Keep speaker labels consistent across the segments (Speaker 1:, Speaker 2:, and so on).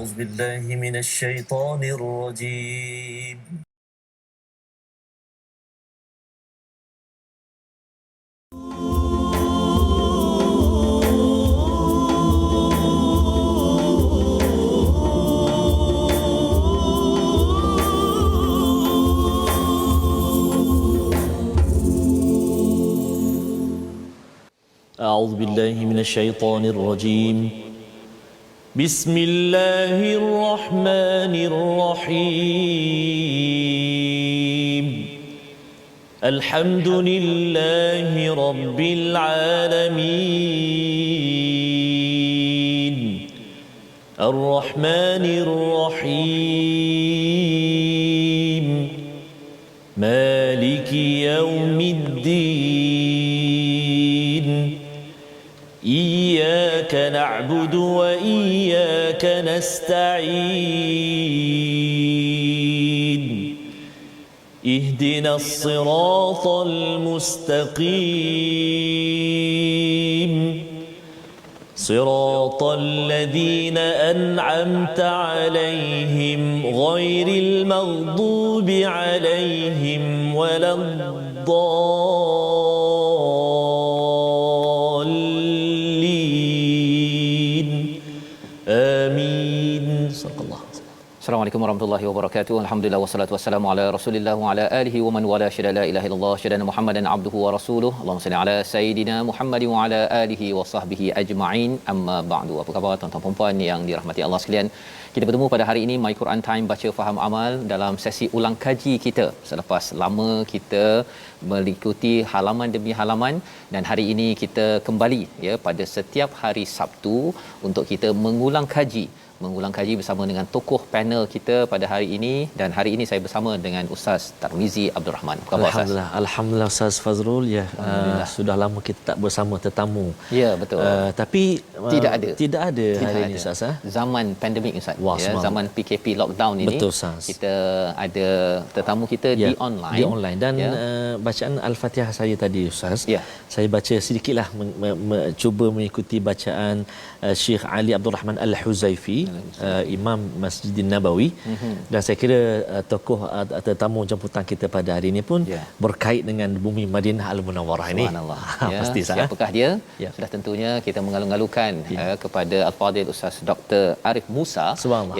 Speaker 1: أعوذ بالله من الشيطان الرجيم. أعوذ بالله من الشيطان الرجيم. بسم الله الرحمن الرحيم. الحمد لله رب العالمين. الرحمن الرحيم. مالك يوم الدين. إياك نعبد وإياك نستعين. اهدنا الصراط المستقيم. صراط الذين أنعمت عليهم غير المغضوب عليهم ولا الضالين. آمين. صدق الله.
Speaker 2: Assalamualaikum warahmatullahi wabarakatuh. Alhamdulillah wassalatu wassalamu ala Rasulillah wa ala alihi wa man wala syada la ilaha illallah syada Muhammadan abduhu wa rasuluhu. Allahumma salli ala sayidina Muhammad wa ala alihi wa sahbihi ajma'in. Amma ba'du. Apa khabar tuan-tuan dan puan yang dirahmati Allah sekalian? Kita bertemu pada hari ini My Quran Time baca faham amal dalam sesi ulang kaji kita. Selepas lama kita mengikuti halaman demi halaman dan hari ini kita kembali ya pada setiap hari Sabtu untuk kita mengulang kaji bersama dengan tokoh panel kita pada hari ini, dan hari ini saya bersama dengan Ustaz Tarmizi Abdul Rahman. Apa khabar Ustaz?
Speaker 1: Alhamdulillah Ustaz Fazrul ya. Sudah lama kita tak bersama tetamu.
Speaker 2: Ya, betul.
Speaker 1: Tapi tidak ada hari ini Ustaz.
Speaker 2: Zaman pandemik Ustaz. Ya, zaman PKP lockdown ini.
Speaker 1: Betul Ustaz.
Speaker 2: Kita ada tetamu kita di online.
Speaker 1: Dan bacaan Al-Fatihah saya tadi Ustaz.
Speaker 2: Ya.
Speaker 1: Saya baca sedikitlah cuba mengikuti bacaan Syekh Ali Abdul Rahman Al-Huzaifi, Imam Masjidin Nabawi. Dan saya kira tokoh tetamu jemputan kita pada hari ini pun berkait dengan bumi Madinah Al-Munawwarah ini.
Speaker 2: Subhanallah.
Speaker 1: Pasti
Speaker 2: siapakah dia? Sudah tentunya kita mengalung-alungkan kepada Al-Fadhil Ustaz Dr. Arif Musa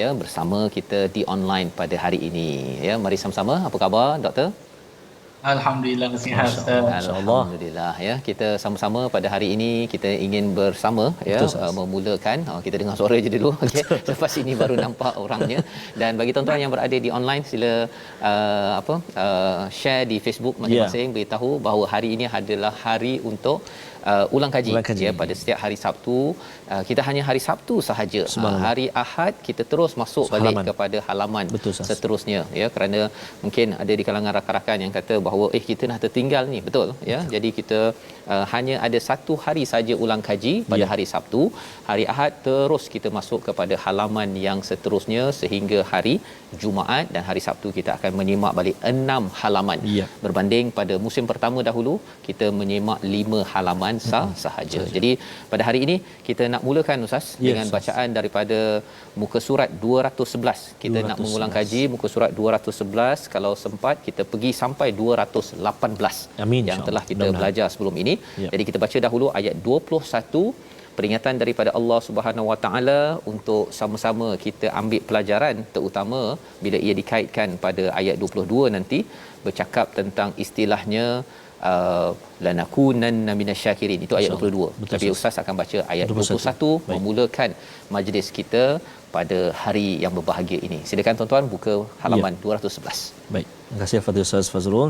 Speaker 2: ya bersama kita di online pada hari ini. Ya, mari sama-sama. Apa khabar Doktor?
Speaker 3: Alhamdulillah sihat.
Speaker 2: Alhamdulillah ya. Kita sama-sama pada hari ini kita ingin bersama ya memulakan kita dengar suara je dulu okey. Lepas ini baru nampak orangnya. Dan bagi tuan-tuan yang berada di online sila share di Facebook masing-masing, beritahu bahawa hari ini adalah hari untuk ulang kaji ya pada setiap hari Sabtu. Kita hanya hari Sabtu sahaja. Hari Ahad kita terus masuk balik kepada halaman seterusnya ya, kerana mungkin ada di kalangan rakan-rakan yang kata bahawa kita dah tertinggal ni, betul ya. Jadi kita hanya ada satu hari saja ulang kaji pada hari Sabtu. Hari Ahad terus kita masuk kepada halaman yang seterusnya sehingga hari Jumaat, dan hari Sabtu kita akan menyimak balik 6 halaman. Berbanding pada musim pertama dahulu kita menyimak 5 halaman sahaja. Jadi pada hari ini kita nak mulakan Ustaz dengan bacaan daripada muka surat 211. Kita nak mengulang kaji muka surat 211, kalau sempat kita pergi sampai 218.
Speaker 1: Amin,
Speaker 2: yang telah kita belajar sebelum ini. Jadi kita baca dahulu ayat 21, peringatan daripada Allah Subhanahu Wa Taala untuk sama-sama kita ambil pelajaran, terutama bila ia dikaitkan pada ayat 22 nanti bercakap tentang istilahnya lanakunanna minasyakirin. Itu ayat 22. Tapi Ustaz akan baca ayat 21 memulakan majlis kita pada hari yang berbahagia ini. Silakan tuan-tuan buka halaman 211.
Speaker 1: Baik. Terima kasih Fadil Ustaz Fazrul.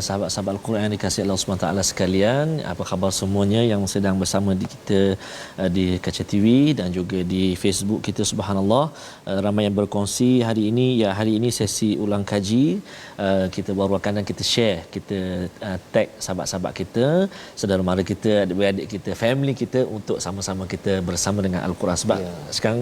Speaker 1: Sahabat-sahabat Al-Quran yang dikasihi Allah SWT sekalian, apa khabar semuanya yang sedang bersama di kita di Kaca TV dan juga di Facebook kita, subhanallah. Ramai yang berkongsi hari ini. Ya, hari ini sesi ulang kaji. Kita baru akan dan kita share, kita tag sahabat-sahabat kita, saudara mara kita, adik-adik kita, family kita untuk sama-sama kita bersama dengan Al-Quran. Sebab sekarang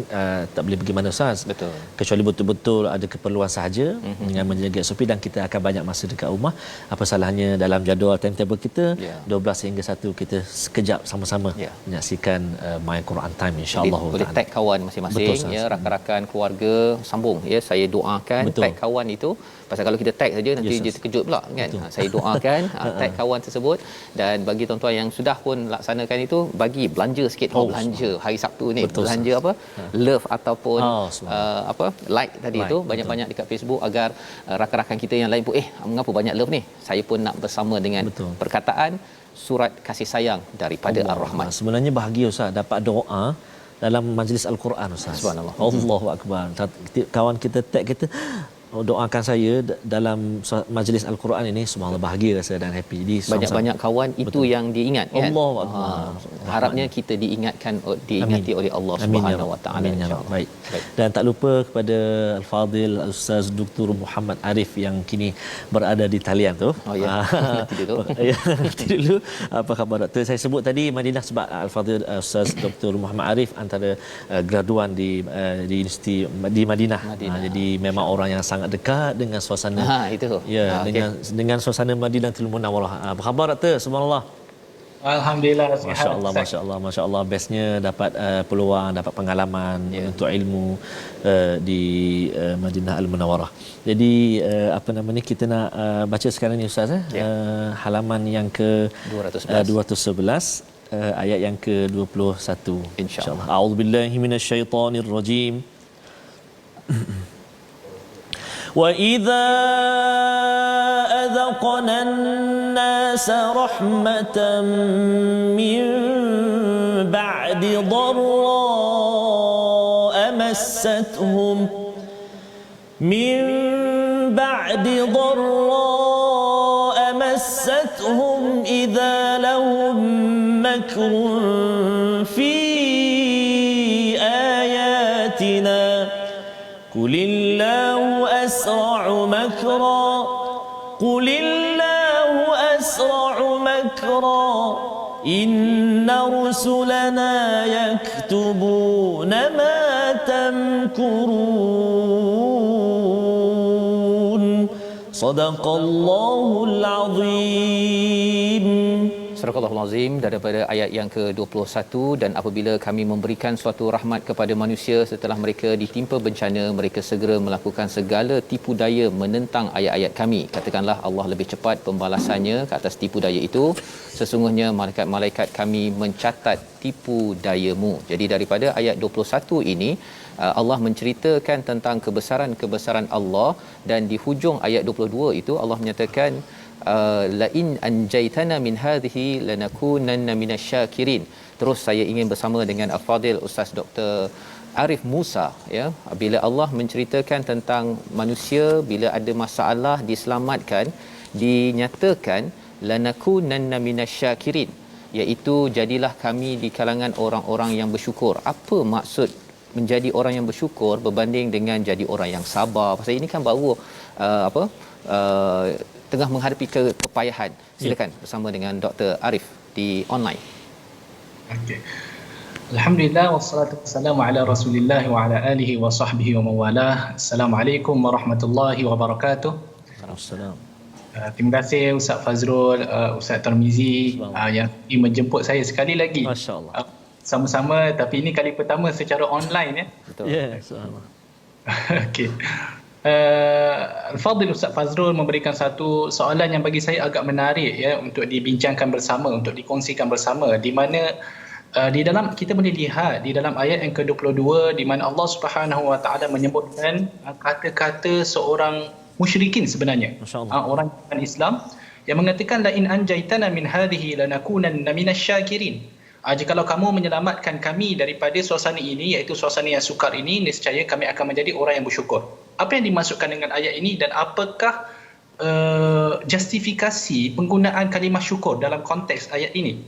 Speaker 1: tak boleh pergi mana Ustaz.
Speaker 2: Betul.
Speaker 1: Kecuali betul-betul ada keperluan sahaja dengan menjaga SOP, dan kita akan banyak masa dekat rumah. Apa salahnya dalam jadual timetable kita 12 hingga 1 kita sekejap sama-sama menyaksikan My Quran Time, insya-Allah.
Speaker 2: Boleh tag kawan masing-masing, rakan-rakan keluarga, sambung saya doakan. Tag kawan itu, pasal kalau kita tag saja nanti dia terkejut pula kan. Saya doakan tag kawan tersebut. Dan bagi tuan-tuan yang sudah pun laksanakan itu, bagi belanja sikit. Belanja hari Sabtu ni, belanja apa, love ataupun like tadi tu banyak-banyak dekat Facebook, agar rakan-rakan kita yang lain pun mengapa banyak love ni, saya pun nak bersama dengan perkataan surat kasih sayang daripada Ar-Rahman.
Speaker 1: Sebenarnya bahagia Ustaz dapat doa dalam majlis Al-Quran Ustaz.
Speaker 2: Subhanallah.
Speaker 1: Allahu akbar. Kawan kita tag kita, doakan saya dalam majlis Al-Quran ini, subhanallah, bahagia rasa dan happy. Jadi
Speaker 2: banyak-banyak kawan itu yang diingat kan.
Speaker 1: Allahu akbar.
Speaker 2: Harapnya kita diingati oleh Allah Subhanahu Wa Taala.
Speaker 1: Baik. Dan tak lupa kepada Al-Fadil Ustaz Dr. Muhammad Arif yang kini berada di talian tu.
Speaker 2: Nanti dulu.
Speaker 1: Nanti dulu. Apa khabar doktor? Saya sebut tadi Madinah sebab Al-Fadil Ustaz Dr. Muhammad Arif antara graduan di Universiti di Madinah. Jadi memang orang yang sangat dekat dengan suasana
Speaker 2: itu.
Speaker 1: Dengan suasana Madinatul Munawwarah. Apa khabar doktor? Subhanallah.
Speaker 3: Alhamdulillah, sihat.
Speaker 1: Masya-Allah, bestnya dapat peluang, dapat pengalaman untuk ilmu di Madinah Al-Munawwarah. Jadi apa nama ni, kita nak baca sekarang ni Ustaz halaman yang ke 211 ayat yang ke 21 insya-Allah. A'udzubillahi minasyaitonirrajim. وَإِذَا أَذَقْنَا النَّاسَ رَحْمَةً مِّن بَعْدِ ضَرَّاءَ مَسَّتْهُمْ إِذَا لَهُم مَّكْرٌ فِي آيَاتِنَا قُلِ اللَّهُ أسرع مكرا إن رسلنا يكتبون ما تمكرون صدق الله العظيم.
Speaker 2: Surah Al-Azim daripada ayat yang ke-21. Dan apabila kami memberikan suatu rahmat kepada manusia setelah mereka ditimpa bencana, mereka segera melakukan segala tipu daya menentang ayat-ayat kami. Katakanlah Allah lebih cepat pembalasannya ke atas tipu daya itu. Sesungguhnya malaikat-malaikat kami mencatat tipu dayamu. Jadi daripada ayat 21 ini Allah menceritakan tentang kebesaran-kebesaran Allah, dan di hujung ayat 22 itu Allah menyatakan la in anjaytana min hadhihi lanakunanna minasyakirin. Terus saya ingin bersama dengan Al-Fadil Ustaz Dr. Arif Musa, bila Allah menceritakan tentang manusia bila ada masalah diselamatkan, dinyatakan lanakunanna minasyakirin, iaitu jadilah kami di kalangan orang-orang yang bersyukur. Apa maksud menjadi orang yang bersyukur berbanding dengan jadi orang yang sabar? Pasal ini kan baru tengah menghadapi kepayahan. Silakan bersama dengan Dr. Arif di online.
Speaker 3: Okey. Alhamdulillah wassalatu wassalamu ala Rasulillah wa ala alihi wa sahbihi wa mawalah. Assalamualaikum warahmatullahi wabarakatuh.
Speaker 1: Waalaikumsalam.
Speaker 3: Terima kasih Ustaz Fazrul, Ustaz Tarmizi yang menjemput saya sekali lagi.
Speaker 1: Masya-Allah.
Speaker 3: Sama-sama, tapi ini kali pertama secara online
Speaker 2: Betul.
Speaker 1: Subhanallah.
Speaker 3: Okey. Al-Fadhil Ustaz Fazrul memberikan satu soalan yang bagi saya agak menarik untuk dibincangkan bersama, untuk dikongsikan bersama, di mana di dalam kita boleh lihat di dalam ayat yang ke-22 di mana Allah Subhanahu Wa Taala menyebutkan kata-kata seorang musyrikin sebenarnya, orang Islam yang mengatakan la in anjaytana min hadhihi lanakunanna minasyakirin. Jikalau kamu menyelamatkan kami daripada suasana ini, iaitu suasana yang sukar ini, niscaya kami akan menjadi orang yang bersyukur. Apa yang dimaksudkan dengan ayat ini, dan apakah justifikasi penggunaan kalimah syukur dalam konteks ayat ini?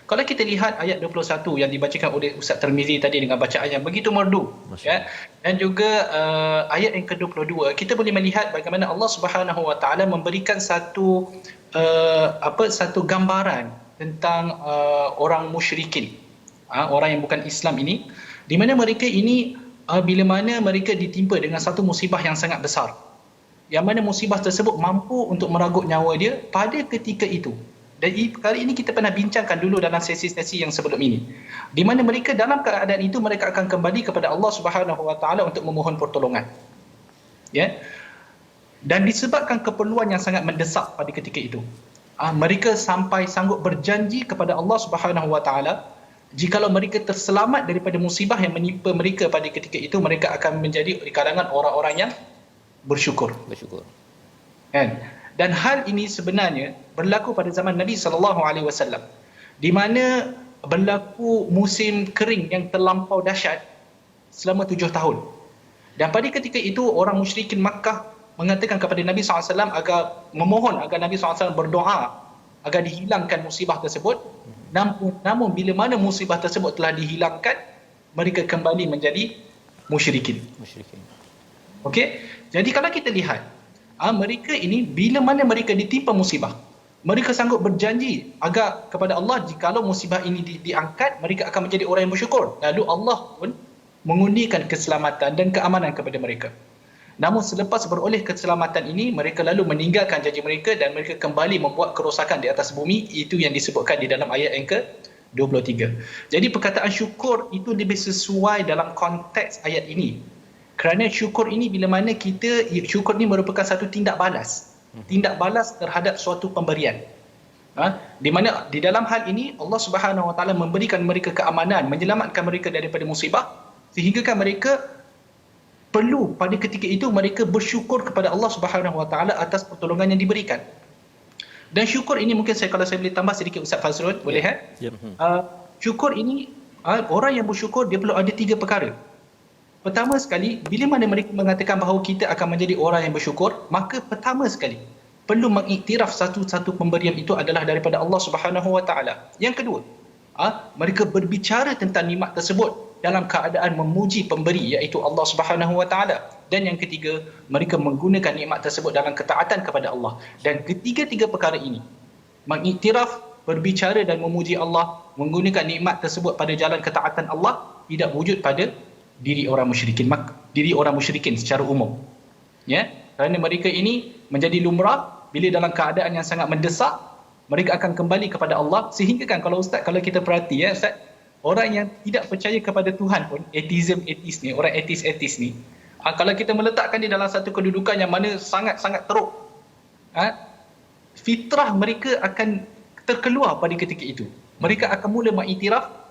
Speaker 3: Kalau kita lihat ayat 21 yang dibacakan oleh Ustaz Tirmizi tadi dengan bacaan yang begitu merdu, ya, dan juga ayat yang ke-22, kita boleh melihat bagaimana Allah Subhanahu Wa Taala memberikan satu satu gambaran tentang orang musyrikin, orang yang bukan Islam ini, di mana mereka ini bila mana mereka ditimpa dengan satu musibah yang sangat besar, yang mana musibah tersebut mampu untuk meragut nyawa dia pada ketika itu. Dan kali ini kita pernah bincangkan dulu dalam sesi-sesi yang sebelum ini, di mana mereka dalam keadaan itu mereka akan kembali kepada Allah Subhanahu Wa Taala untuk memohon pertolongan, ya. Dan disebabkan keperluan yang sangat mendesak pada ketika itu, mereka sampai sanggup berjanji kepada Allah Subhanahu Wa Taala, jikalau mereka terselamat daripada musibah yang menimpa mereka pada ketika itu, mereka akan menjadi di kalangan orang-orang yang bersyukur. Kan? Dan hal ini sebenarnya berlaku pada zaman Nabi SAW, di mana berlaku musim kering yang terlampau dahsyat selama 7 tahun. Dan pada ketika itu orang musyrikin Makkah mengatakan kepada Nabi SAW agar memohon agar Nabi SAW berdoa agar dihilangkan musibah tersebut. Namun bila mana musibah tersebut telah dihilangkan, mereka kembali menjadi musyrikin. Okey, jadi kalau kita lihat, mereka ini bila mana mereka ditimpa musibah, mereka sanggup berjanji agar kepada Allah, jikalau musibah ini diangkat, mereka akan menjadi orang yang bersyukur. Lalu Allah pun mengundikan keselamatan dan keamanan kepada mereka. Namun selepas beroleh keselamatan ini, mereka lalu meninggalkan janji mereka dan mereka kembali membuat kerosakan di atas bumi. Itu yang disebutkan di dalam ayat yang ke-23. Jadi perkataan syukur itu lebih sesuai dalam konteks ayat ini. Kerana syukur ini bila mana syukur ini merupakan satu tindak balas. Tindak balas terhadap suatu pemberian. Di mana di dalam hal ini Allah Subhanahu Wa Taala memberikan mereka keamanan, menyelamatkan mereka daripada musibah, sehinggakan mereka perlu pada ketika itu mereka bersyukur kepada Allah Subhanahu Wa Taala atas pertolongan yang diberikan. Dan syukur ini mungkin kalau saya boleh tambah sedikit Ustaz Fazrul, boleh syukur ini, orang yang bersyukur dia perlu ada 3 perkara. Pertama sekali, bila mana mereka mengatakan bahawa kita akan menjadi orang yang bersyukur, maka pertama sekali perlu mengiktiraf satu-satu pemberian itu adalah daripada Allah Subhanahu Wa Taala. Yang kedua, mereka berbicara tentang nikmat tersebut dalam keadaan memuji pemberi, iaitu Allah Subhanahu Wa Taala. Dan yang ketiga, mereka menggunakan nikmat tersebut dalam ketaatan kepada Allah. Dan ketiga-tiga perkara ini, mengiktiraf, berbicara dan memuji Allah, menggunakan nikmat tersebut pada jalan ketaatan Allah, tidak wujud pada diri orang musyrikin secara umum, ya. Kerana mereka ini menjadi lumrah bila dalam keadaan yang sangat mendesak, mereka akan kembali kepada Allah. Sehingga kan kalau kita perhati, ya Ustaz, orang yang tidak percaya kepada Tuhan pun, ateis ni, orang ateis ni, kalau kita meletakkan dia dalam satu kedudukan yang mana sangat-sangat teruk, fitrah mereka akan terkeluar pada ketika itu. Mereka akan mula mengiktiraf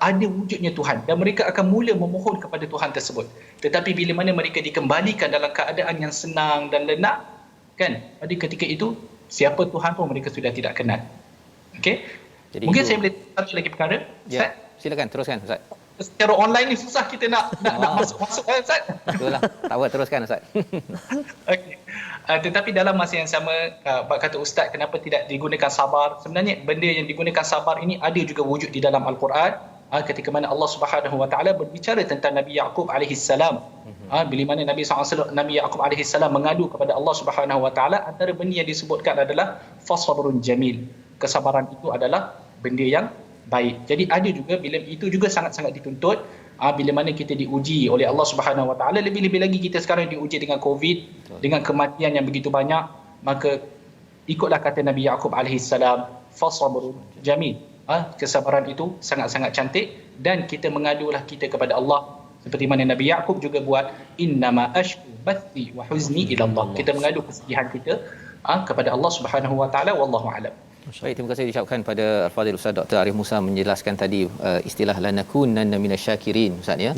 Speaker 3: ada wujudnya Tuhan dan mereka akan mula memohon kepada Tuhan tersebut. Tetapi bila mana mereka dikembalikan dalam keadaan yang senang dan lenak, kan, pada ketika itu siapa Tuhan pun mereka sudah tidak kenal. Okey. Mungkin saya boleh satu lagi perkara.
Speaker 2: Ya, silakan teruskan Ustaz.
Speaker 3: Secara online ni susah kita nak masuk Ustaz.
Speaker 2: Itulah. Tak apa, teruskan Ustaz.
Speaker 3: Okey. Tetapi dalam masa yang sama, kata Ustaz, kenapa tidak digunakan sabar? Sebenarnya benda yang digunakan sabar ini ada juga wujud di dalam Al-Quran. Ketika mana Allah Subhanahu Wa Taala berbicara tentang Nabi Yaqub alaihi salam, bila mana Nabi Yaqub alaihi salam mengadu kepada Allah Subhanahu Wa Taala, antara benda yang disebutkan adalah fasabrun jamil. Kesabaran itu adalah benda yang baik. Jadi ada juga bila itu juga sangat-sangat dituntut bila mana kita diuji oleh Allah Subhanahu Wa Taala. Lebih-lebih lagi kita sekarang diuji dengan COVID, dengan kematian yang begitu banyak, maka ikutlah kata Nabi Yaqub alaihi salam, fasabrun jamil. Kesabaran itu sangat-sangat cantik, dan kita mengadulah kita kepada Allah seperti mana Nabi Yaqub juga buat, innama ashku bathi wa huzni ila Allah. Kita mengadu kesedihan kita kepada Allah Subhanahu Wa Taala, wallahu a'lam.
Speaker 2: Baik, terima kasih diucapkan pada Al-Fadhil Ustaz Dr. Arif Musa menjelaskan tadi istilah lanakunanna minasyakirin Ustaz, ya.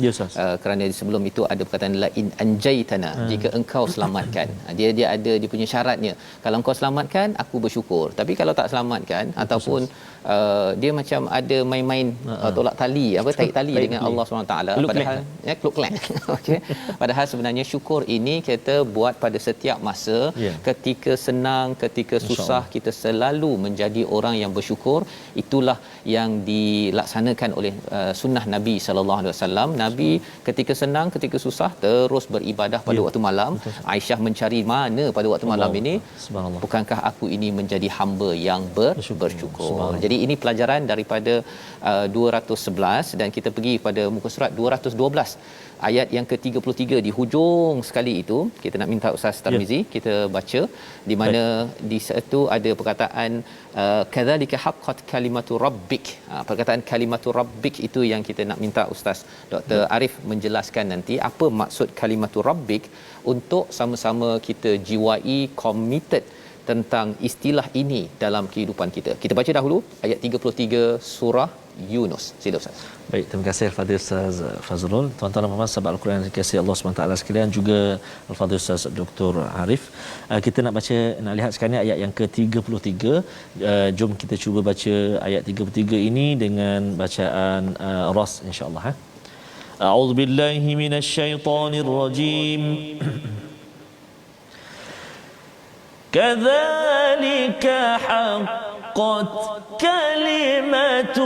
Speaker 2: Kerana sebelum itu ada perkataan la in anjaitana, jika engkau selamatkan. Dia ada dia punya syaratnya. Kalau engkau selamatkan, aku bersyukur. Tapi kalau tak selamatkan ataupun dia macam ada main-main tolak tali, tarik tali dengan Allah SWT, padahal kluk-klak. Okey. Padahal sebenarnya syukur ini kita buat pada setiap masa, ketika senang, ketika susah, kita selalu menjaga menjadi orang yang bersyukur. Itulah yang dilaksanakan oleh sunnah Nabi sallallahu alaihi wasallam. Nabi ketika senang, ketika susah terus beribadah pada waktu malam. Aisyah mencari mana pada waktu malam ini, bukankah aku ini menjadi hamba yang bersyukur. Jadi ini pelajaran daripada 211 dan kita pergi pada muka surat 212 ayat yang ke-33 di hujung sekali itu. Kita nak minta Ustaz Tarmizi kita baca di mana di situ ada perkataan kadzalika haqqat kalimatu rabbik. Perkataan kalimatu rabbik itu yang kita nak minta Ustaz Dr. Arif menjelaskan nanti apa maksud kalimatu rabbik untuk sama-sama kita jiwai, committed tentang istilah ini dalam kehidupan kita. Kita baca dahulu ayat 33 surah Yunus. Sila Ustaz.
Speaker 1: Baik, terima kasih Al-Fadhil Ustaz Fazrul. Tuan-tuan dan puan-puan sahabat Al-Quran yang dikasihi Allah SWT sekalian, juga Al-Fadhil Ustaz Dr. Arif. Kita nak lihat sekarang ayat yang ke-33. Jom kita cuba baca ayat 33 ini dengan bacaan Ras insya-Allah. A'udzubillahi minasyaitonirrajim. كذلك حقت كلمة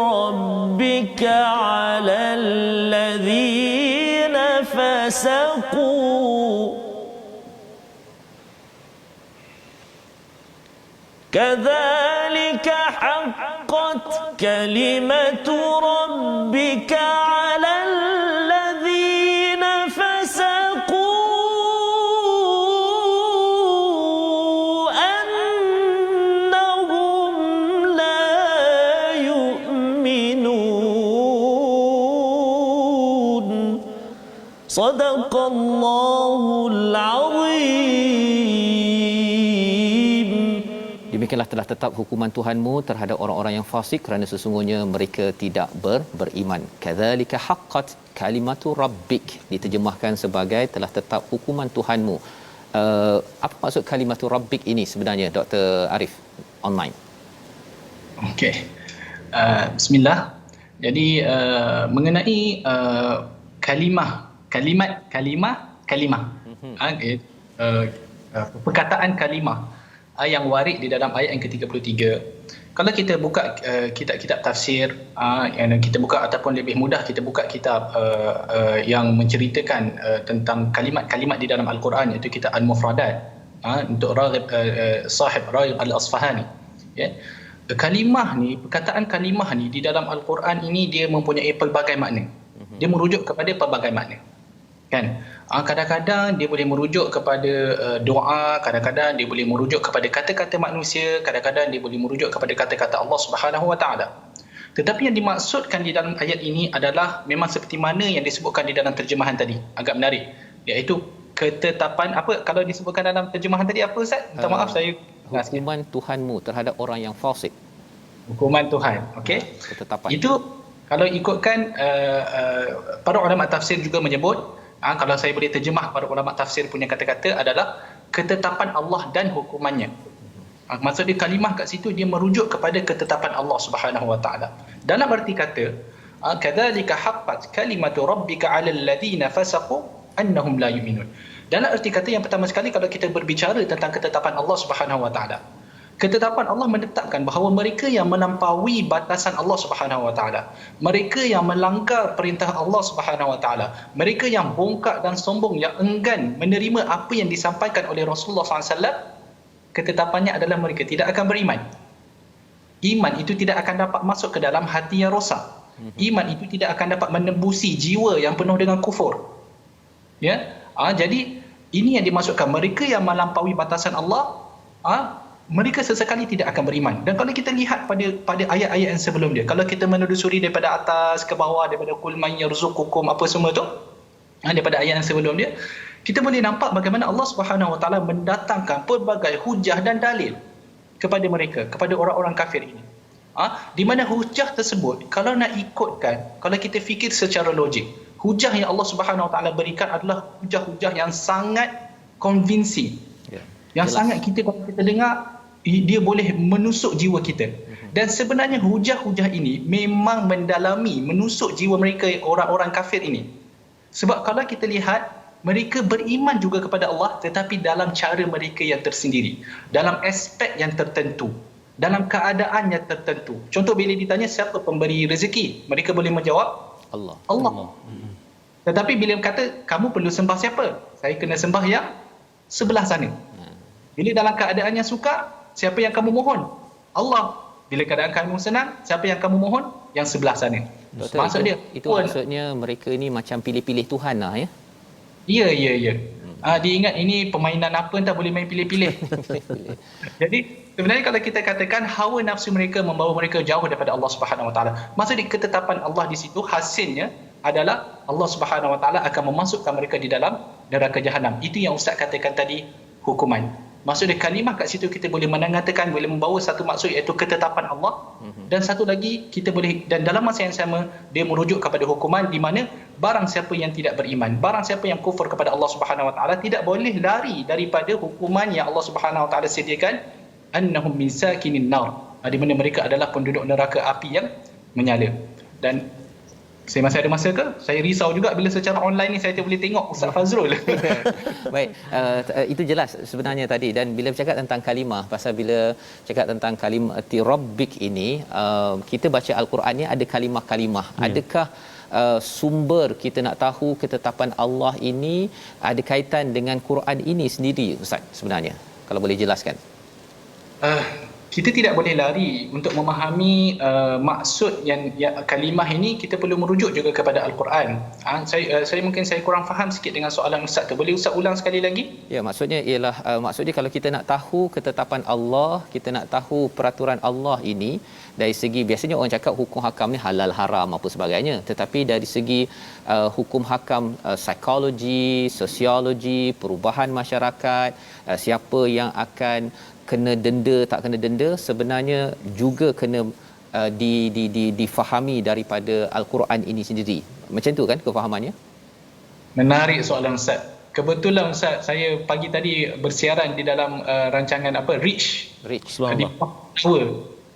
Speaker 1: ربك على الذين فسقوا كذلك حقت كلمة ربك على الذين فسقوا Sadaqallahul Azim.
Speaker 2: Demikianlah telah tetap hukuman Tuhanmu terhadap orang-orang yang fasik kerana sesungguhnya mereka tidak beriman. Kadzalika haqqat kalimatu rabbik, diterjemahkan sebagai telah tetap hukuman Tuhanmu. Apa maksud kalimatu rabbik ini sebenarnya, Dr. Arif online?
Speaker 3: Okey. Bismillah. Jadi mengenai kalimah perkataan kalimah yang warid di dalam ayat yang ke-33. Kalau kita buka kitab-kitab tafsir, yang kita buka ataupun lebih mudah kita buka kitab yang menceritakan tentang kalimat-kalimat di dalam Al-Quran, iaitu kitab Al-Mufradat untuk sahib Raghib Al-Asfahani, ya. Perkataan kalimah ni di dalam Al-Quran ini dia mempunyai pelbagai makna. Dia merujuk kepada pelbagai makna. Kan? Kadang-kadang dia boleh merujuk kepada doa, kadang-kadang dia boleh merujuk kepada kata-kata manusia, kadang-kadang dia boleh merujuk kepada kata-kata Allah Subhanahu Wa Taala. Tetapi yang dimaksudkan di dalam ayat ini adalah memang seperti mana yang disebutkan di dalam terjemahan tadi. Agak menarik, iaitu ketetapan apa kalau disebutkan dalam terjemahan tadi apa Ustaz? Minta maaf saya
Speaker 2: hukuman Tuhanmu terhadap orang yang fasik.
Speaker 3: Hukuman Tuhan. Okey.
Speaker 2: Ketetapan.
Speaker 3: Itu kalau ikutkan para ulama tafsir juga menyebut, kalau saya boleh terjemah para ulama tafsir punya kata-kata adalah ketetapan Allah dan hukumannya. Maksud dia kalimah kat situ dia merujuk kepada ketetapan Allah Subhanahu Wa Taala. Dalam arti kata, kadzalika haqqat kalimatu rabbika 'alal ladzina fasaqu annahum la yu'minun. Dalam arti kata yang pertama sekali, kalau kita berbicara tentang ketetapan Allah Subhanahu Wa Taala, ketetapan Allah menetapkan bahawa mereka yang melampaui batasan Allah Subhanahu Wa Taala, mereka yang melanggar perintah Allah Subhanahu Wa Taala, mereka yang bongkak dan sombong, yang enggan menerima apa yang disampaikan oleh Rasulullah SAW, ketetapannya adalah mereka tidak akan beriman. Iman itu tidak akan dapat masuk ke dalam hati yang rosak. Iman itu tidak akan dapat menembusi jiwa yang penuh dengan kufur. Ya, jadi ini yang dimaksudkan mereka yang melampaui batasan Allah, mereka sesekali tidak akan beriman. Dan kalau kita lihat pada ayat-ayat yang sebelum dia, kalau kita menelusuri daripada atas ke bawah, daripada qul man yarzuqukum apa semua tu, daripada ayat yang sebelum dia, kita boleh nampak bagaimana Allah Subhanahu Wa Taala mendatangkan pelbagai hujah dan dalil kepada mereka, kepada orang-orang kafir ini. Di mana hujah tersebut, kalau nak ikutkan, kalau kita fikir secara logik, hujah yang Allah Subhanahu Wa Taala berikan adalah hujah-hujah yang sangat convincing. Yang jelas. Sangat kita kalau kita dengar, dia boleh menusuk jiwa kita. Dan sebenarnya hujah-hujah ini memang mendalami, menusuk jiwa mereka, orang-orang kafir ini. Sebab kalau kita lihat, mereka beriman juga kepada Allah, tetapi dalam cara mereka yang tersendiri, dalam aspek yang tertentu. dalam keadaan yang tertentu. Contoh bila ditanya siapa pemberi rezeki, mereka boleh menjawab
Speaker 2: Allah.
Speaker 3: Allah. Tetapi bila kata kamu perlu sembah siapa? Saya kena sembah yang sebelah sana. Bila dalam keadaan yang sukar, siapa yang kamu mohon? Allah. Bila keadaan kamu senang, siapa yang kamu mohon? Yang sebelah sana.
Speaker 2: Doktor,
Speaker 3: Maksud dia
Speaker 2: itu maksudnya mereka ni macam pilih-pilih Tuhan lah ya.
Speaker 3: Ya. Dia ingat ini permainan apa tak boleh main pilih-pilih. Jadi sebenarnya kalau kita katakan hawa nafsu mereka membawa mereka jauh daripada Allah Subhanahu Wa Taala. Maksud ketetapan Allah di situ hasilnya adalah Allah Subhanahu Wa Taala akan memasukkan mereka di dalam neraka jahanam. Itu yang Ustaz katakan tadi, hukuman. Maksudnya kalimah kat situ kita boleh mengatakan, boleh membawa satu maksud iaitu ketetapan Allah, dan satu lagi kita boleh, dan dalam masa yang sama dia merujuk kepada hukuman, di mana barang siapa yang tidak beriman, barang siapa yang kufur kepada Allah Subhanahu Wa Taala tidak boleh lari daripada hukuman yang Allah Subhanahu Wa Taala sediakan, annahum min sakinin nar, di mana mereka adalah penduduk neraka api yang menyala. Dan saya masih ada masa ke? Saya risau juga bila secara online ni saya boleh tengok Ustaz Fazrul.
Speaker 2: Baik, itu jelas sebenarnya tadi. Dan bila bercakap tentang kalimah, pasal bila cakap tentang kalimati rabbik ini, kita baca Al-Quran ni ada kalimah-kalimah. Adakah sumber kita nak tahu ketetapan Allah ini ada kaitan dengan Quran ini sendiri, Ustaz, sebenarnya? Kalau boleh jelaskan.
Speaker 3: Kita tidak boleh lari untuk memahami maksud yang kalimah ini. Kita perlu merujuk juga kepada Al-Quran. Saya mungkin saya kurang faham sikit dengan soalan Ustaz tu. Boleh Ustaz ulang sekali lagi?
Speaker 2: Ya, maksudnya ialah maksudnya kalau kita nak tahu ketetapan Allah, kita nak tahu peraturan Allah ini dari segi, biasanya orang cakap hukum hakam ni halal haram apa sebagainya, tetapi dari segi hukum hakam psikologi, sosiologi, perubahan masyarakat, siapa yang akan kena denda, tak kena denda, sebenarnya juga kena difahami daripada Al-Quran ini sendiri. Macam tu kan kefahamannya?
Speaker 3: Menarik soalan Ustaz. Kebetulan Ustaz, saya pagi tadi bersiaran di dalam rancangan Reach.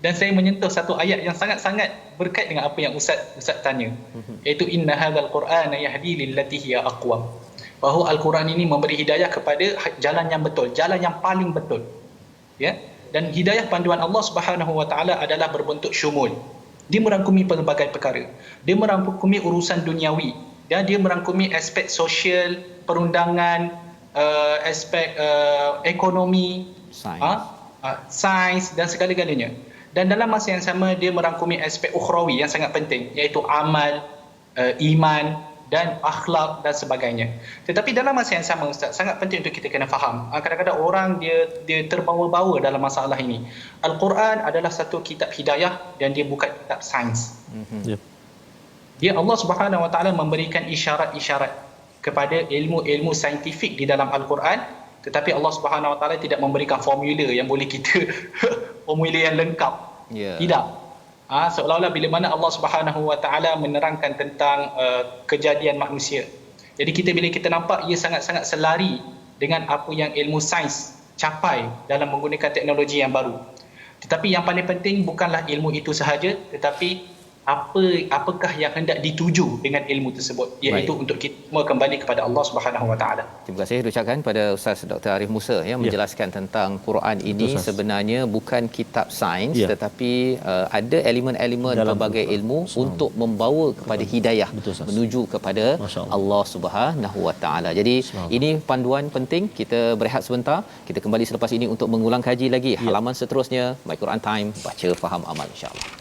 Speaker 3: Dan saya menyentuh satu ayat yang sangat-sangat berkait dengan apa yang Ustaz tanya. Iaitu inna hadzal Qur'ana yahdi lillati hiya aqwam. Bahawa Al-Quran ini memberi hidayah kepada jalan yang betul, jalan yang paling betul. Ya, dan hidayah panduan Allah Subhanahu Wa Taala adalah berbentuk syumul. Dia merangkumi pelbagai perkara. Dia merangkumi urusan duniawi, dan dia merangkumi aspek sosial, perundangan, aspek ekonomi, sains dan segala-galanya. Dan dalam masa yang sama dia merangkumi aspek ukhrawi yang sangat penting, iaitu amal, iman dan akhlak dan sebagainya. Tetapi dalam masa yang sama Ustaz, sangat penting untuk kita kena faham. Kadang-kadang orang dia terbawa-bawa dalam masalah ini. Al-Quran adalah satu kitab hidayah dan dia bukan kitab sains. Dia Allah Subhanahu Wa Taala memberikan isyarat-isyarat kepada ilmu-ilmu saintifik di dalam Al-Quran, tetapi Allah Subhanahu Wa Taala tidak memberikan formula yang boleh kita formula yang lengkap. Tidak. Seolah-olah bila mana Allah Subhanahu Wa Taala menerangkan tentang kejadian manusia. Jadi bila kita nampak ia sangat-sangat selari dengan apa yang ilmu sains capai dalam menggunakan teknologi yang baru. Tetapi yang paling penting bukanlah ilmu itu sahaja, tetapi apakah yang hendak dituju dengan ilmu tersebut, iaitu untuk kita semua kembali kepada Allah Subhanahu Wa Taala.
Speaker 2: Terima kasih ucapkan pada Ustaz Dr. Arif Musa yang menjelaskan tentang Quran ini sebenarnya bukan kitab sains, tetapi ada elemen-elemen pelbagai ilmu untuk membawa kepada hidayah, menuju kepada Allah Subhanahu Wa Taala. Jadi ini panduan penting. Kita berehat sebentar, kita kembali selepas ini untuk mengulang kaji lagi halaman seterusnya My Quran Time, baca faham amal, insya-Allah.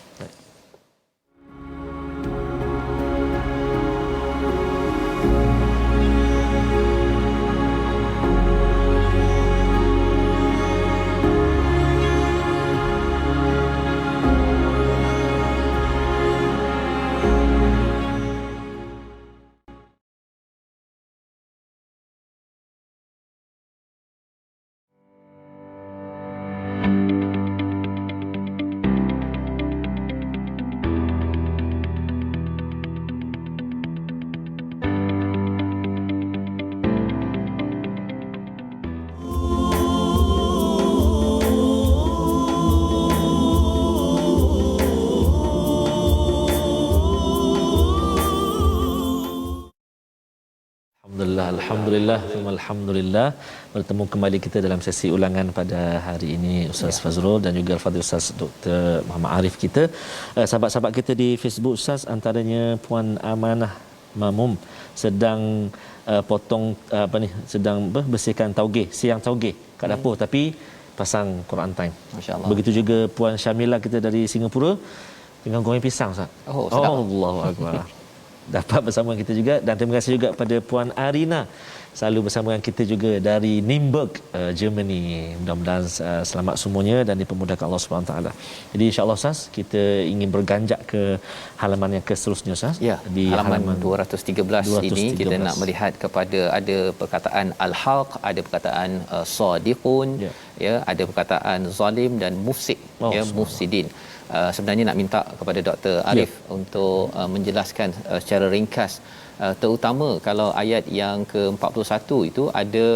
Speaker 1: Alhamdulillah bertemu kembali kita dalam sesi ulangan pada hari ini Ustaz Fazrul dan juga Al-Fadhil Ustaz Dr. Muhammad Arif kita. Sahabat-sahabat kita di Facebook Ustaz, antaranya Puan Amanah Mamum sedang potong bersihkan taugeh, siang taugeh kat dapur tapi pasang Quran Time.
Speaker 2: Masya-Allah.
Speaker 1: Begitu juga Puan Syamila kita dari Singapura dengan goreng pisang Ustaz.
Speaker 2: Oh, sedap.
Speaker 1: Allahu akbar. Dapat bersama kita juga, dan terima kasih juga pada Puan Arina selalu bersama dengan kita juga dari Nuremberg, Germany. Mudah-mudahan selamat semuanya dan dipermudahkan Allah Subhanahu taala. Jadi insya-Allah Ustaz, kita ingin berganjak ke halaman yang seterusnya Ustaz.
Speaker 2: Ya, di halaman 213 ini kita nak melihat kepada ada perkataan al-haq, ada perkataan sadiqun, ya, ada perkataan zalim dan mufsid, mufsidin. Sebenarnya nak minta kepada Dr. Arif untuk menjelaskan secara ringkas, terutama kalau ayat yang ke-41 itu ada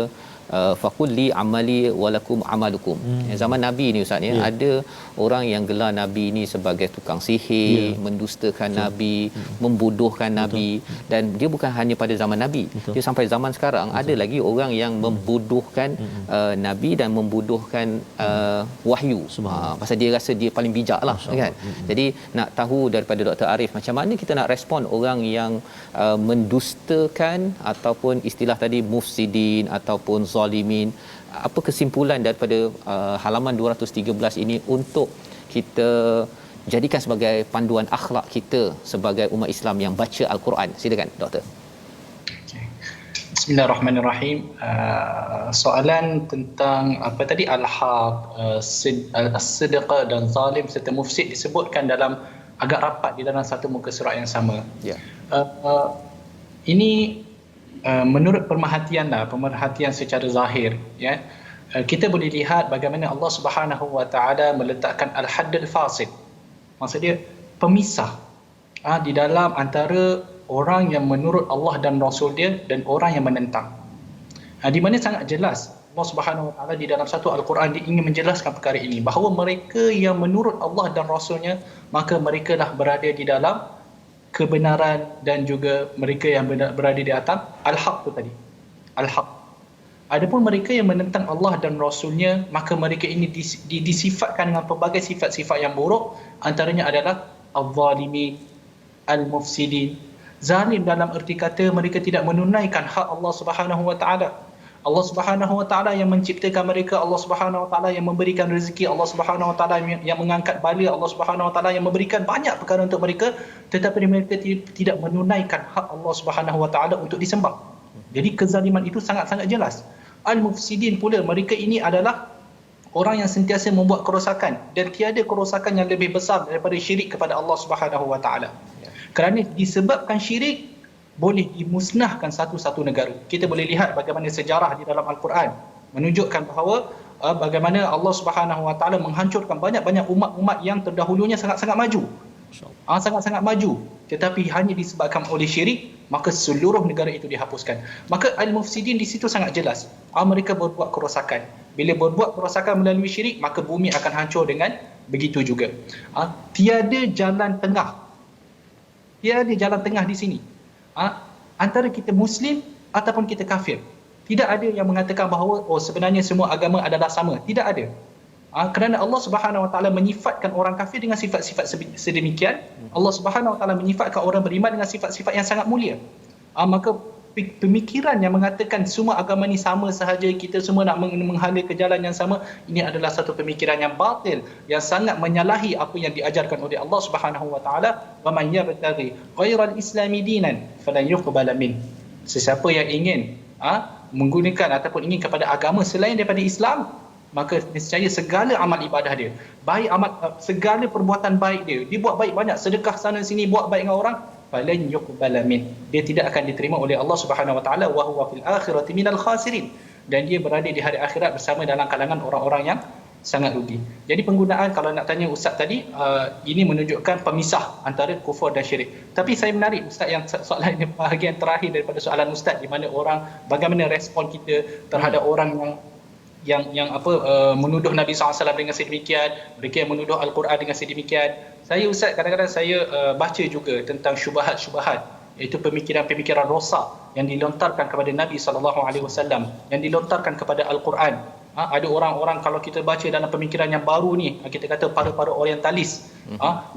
Speaker 2: faqul li amali walakum amalukum. Zaman Nabi ni Ustaz, ada orang yang gelar Nabi ni sebagai tukang sihir, mendustakan Nabi, membodohkan Nabi, dan dia bukan hanya pada zaman Nabi. Dia sampai zaman sekarang ada lagi orang yang membodohkan Nabi dan membodohkan wahyu. Pasal dia rasa dia paling bijak lah, kan. Jadi nak tahu daripada Dr. Arif, macam mana kita nak respon orang yang mendustakan ataupun istilah tadi mufsidin ataupun zalimin. Apa kesimpulan daripada halaman 213 ini untuk kita jadikan sebagai panduan akhlak kita sebagai umat Islam yang baca Al-Quran? Silakan Doktor.
Speaker 3: Bismillahirrahmanirrahim. Soalan tentang apa tadi, al-haq, as-sidq dan zalim serta mufsid disebutkan dalam agak rapat di dalam satu muka surat yang sama. Ini menurut pemerhatian secara zahir, ya, kita boleh lihat bagaimana Allah Subhanahu wa taala meletakkan al-haddul fasid, maksudnya pemisah di dalam antara orang yang menurut Allah dan Rasul dia dan orang yang menentang. Di mana sangat jelas Allah Subhanahu wa taala di dalam satu Al-Quran dia ingin menjelaskan perkara ini, bahawa mereka yang menurut Allah dan Rasulnya, maka mereka lah berada di dalam kebenaran, dan juga mereka yang berada di atas al-haq tu tadi, al-haq. Adapun mereka yang menentang Allah dan Rasulnya, maka mereka ini disifatkan dengan pelbagai sifat-sifat yang buruk, antaranya adalah al-zalimin, al-mufsidin. Zalim dalam erti kata mereka tidak menunaikan hak Allah Subhanahu wa taala. Allah Subhanahu wa taala yang menciptakan mereka, Allah Subhanahu wa taala yang memberikan rezeki, Allah Subhanahu wa taala yang mengangkat bala, Allah Subhanahu wa taala yang memberikan banyak perkara untuk mereka, tetapi mereka tidak menunaikan hak Allah Subhanahu wa taala untuk disembah. Jadi kezaliman itu sangat-sangat jelas. Al-mufsidin pula, mereka ini adalah orang yang sentiasa membuat kerosakan, dan tiada kerosakan yang lebih besar daripada syirik kepada Allah Subhanahu wa taala. Kerana disebabkan syirik boleh dimusnahkan satu-satu negara. Kita boleh lihat bagaimana sejarah di dalam Al-Quran menunjukkan bahawa bagaimana Allah Subhanahu wa taala menghancurkan banyak-banyak umat-umat yang terdahulunya sangat-sangat maju. Sangat-sangat maju, tetapi hanya disebabkan oleh syirik, maka seluruh negara itu dihapuskan. Maka al-mufsidin di situ sangat jelas. Mereka berbuat kerosakan. Bila berbuat kerosakan melalui syirik, maka bumi akan hancur dengan begitu juga. Tiada jalan tengah. Tiada jalan tengah di sini. Antara kita Muslim ataupun kita kafir. Tidak ada yang mengatakan bahawa sebenarnya semua agama adalah sama. Tidak ada. Kerana Allah Subhanahu wa taala menyifatkan orang kafir dengan sifat-sifat sedemikian, Allah Subhanahu wa taala menyifatkan orang beriman dengan sifat-sifat yang sangat mulia. Maka pemikiran yang mengatakan semua agama ni sama sahaja, kita semua nak menghala ke jalan yang sama, ini adalah satu pemikiran yang batil, yang sangat menyalahi apa yang diajarkan oleh Allah Subhanahu wa taala. Wa man yabtaghi ghairal islami dinan falan yuqbala min. Sesiapa yang ingin menggunakan ataupun ingin kepada agama selain daripada Islam, maka nescaya segala amal ibadah dia, baik amal, segala perbuatan baik dia, dia buat baik banyak, sedekah sana sini, buat baik dengan orang, falan yuqbala min, dia tidak akan diterima oleh Allah Subhanahu wa taala, wa huwa fil akhirati minal khasirin, dan dia berada di hari akhirat bersama dalam kalangan orang-orang yang sangat rugi. Jadi penggunaan, kalau nak tanya Ustaz tadi, ini menunjukkan pemisah antara kufur dan syirik. Tapi saya menarik Ustaz yang soalan ini, bahagian terakhir daripada soalan Ustaz, di mana orang, bagaimana respon kita terhadap orang yang menuduh Nabi SAW dengan sedemikian, mereka yang menuduh Al-Quran dengan sedemikian. Saya Ustaz, kadang-kadang saya baca juga tentang syubhat-syubhat iaitu pemikiran-pemikiran rosak yang dilontarkan kepada Nabi SAW, yang dilontarkan kepada Al-Quran. Ada orang-orang, kalau kita baca dalam pemikiran yang baru ni, kita kata para-para orientalis,